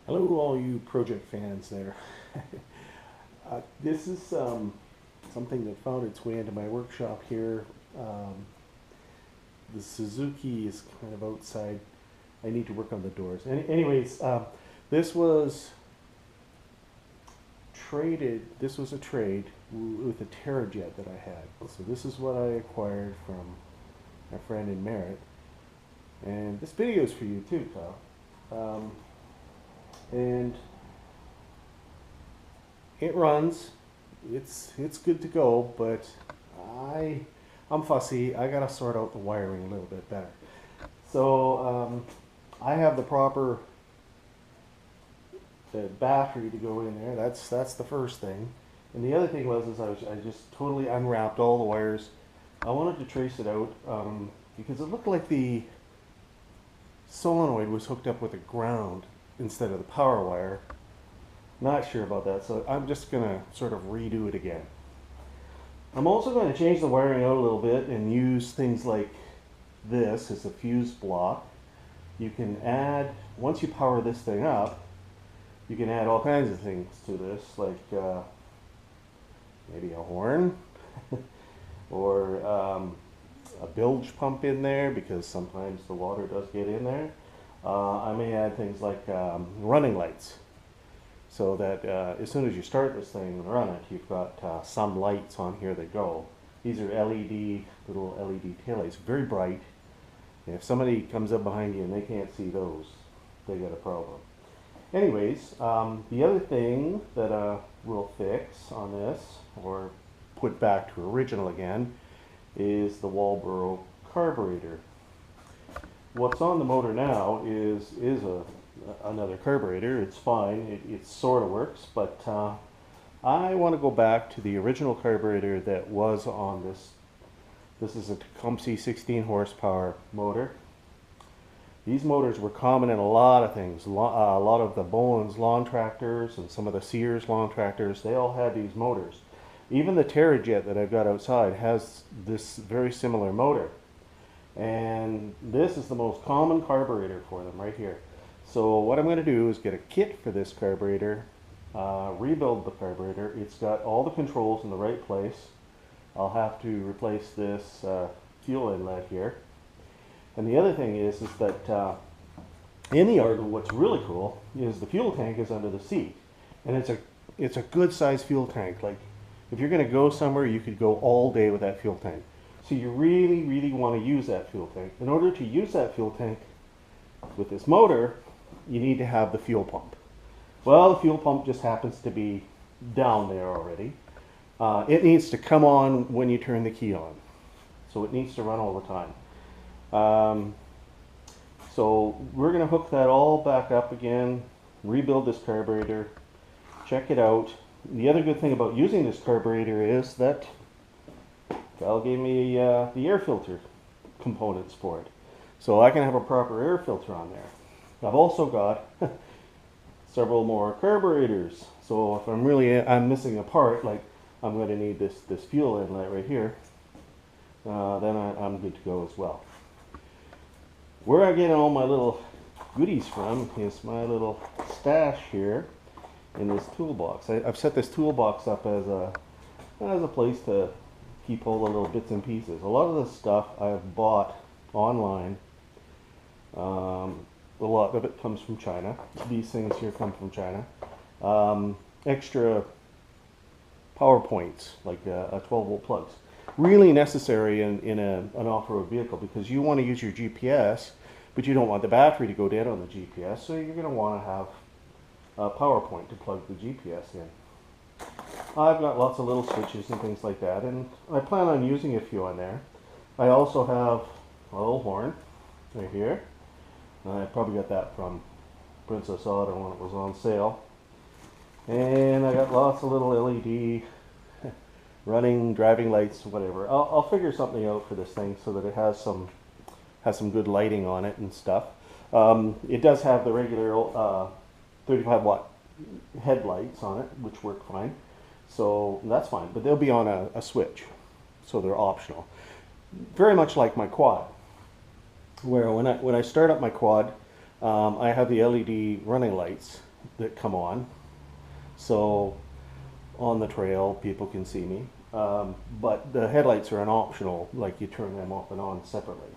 Hello to all you project fans there. This is something that found its way into my workshop here. Um, the Suzuki is kind of outside. I need to work on the doors. Anyways, this was traded. This was a trade with a Terrajet that I had. So this is what I acquired from my friend in Merritt. And this video is for you too, Kyle. And it runs. It's good to go, but I I'm fussy. I gotta sort out the wiring a little bit better. So I have the proper battery to go in there. That's the first thing. And the other thing was I just totally unwrapped all the wires. I wanted to trace it out because it looked like the solenoid was hooked up with a ground instead of the power wire. Not sure about that, so I'm just going to sort of redo it again. I'm also going to change the wiring out a little bit and use things like this as a fuse block. You can add, once you power this thing up, you can add all kinds of things to this, like maybe a horn or a bilge pump in there because sometimes the water does get in there. I may add things like running lights so that as soon as you start this thing and run it, you've got some lights on here that go. These are little LED taillights, very bright. And if somebody comes up behind you and they can't see those, they got a problem. Anyways, the other thing that we'll fix on this, or put back to original again, is the Walbro carburetor. What's on the motor now is another carburetor. It's fine. It sort of works, but I want to go back to the original carburetor that was on this. This is a Tecumseh 16 horsepower motor. These motors were common in a lot of things. A lot of the Bowen's lawn tractors and some of the Sears lawn tractors, they all had these motors. Even the Terrajet that I've got outside has this very similar motor. And this is the most common carburetor for them right here. So what I'm going to do is get a kit for this carburetor, rebuild the carburetor. It's got all the controls in the right place. I'll have to replace this fuel inlet here. And the other thing is that in the Argo, what's really cool is the fuel tank is under the seat. And it's a good sized fuel tank. Like if you're going to go somewhere, you could go all day with that fuel tank. So you really, really want to use that fuel tank. In order to use that fuel tank with this motor, you need to have the fuel pump. Well, the fuel pump just happens to be down there already. It needs to come on when you turn the key on. So it needs to run all the time. So we're going to hook that all back up again, rebuild this carburetor, check it out. The other good thing about using this carburetor is that Val gave me the air filter components for it. So I can have a proper air filter on there. I've also got several more carburetors. So if I'm missing a part, like I'm going to need this fuel inlet right here, then I'm good to go as well. Where I get all my little goodies from is my little stash here in this toolbox. I've set this toolbox up as a place to keep all the little bits and pieces. A lot of the stuff I've bought online. A lot of it comes from China. These things here come from China. Extra power points, like 12-volt plugs. Really necessary in an off-road vehicle because you want to use your GPS, but you don't want the battery to go dead on the GPS, so you're going to want to have a power point to plug the GPS in. I've got lots of little switches and things like that, and I plan on using a few on there. I also have a little horn right here. I probably got that from Princess Auto when it was on sale. And I got lots of little LED running driving lights, whatever. I'll figure something out for this thing so that it has some good lighting on it and stuff. It does have the regular 35-watt headlights on it, which work fine. So that's fine, but they'll be on a switch, so they're optional. Very much like my quad, where when I start up my quad, I have the LED running lights, that come on. So on the trail, people can see me. But the headlights are an optional, like you turn them off and on separately.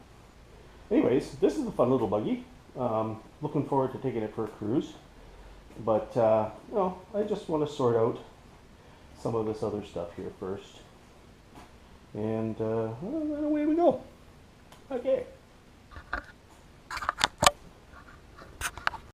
Anyways, this is a fun little buggy. Looking forward to taking it for a cruise. But, I just want to sort out some of this other stuff here first. And then away we go. Okay.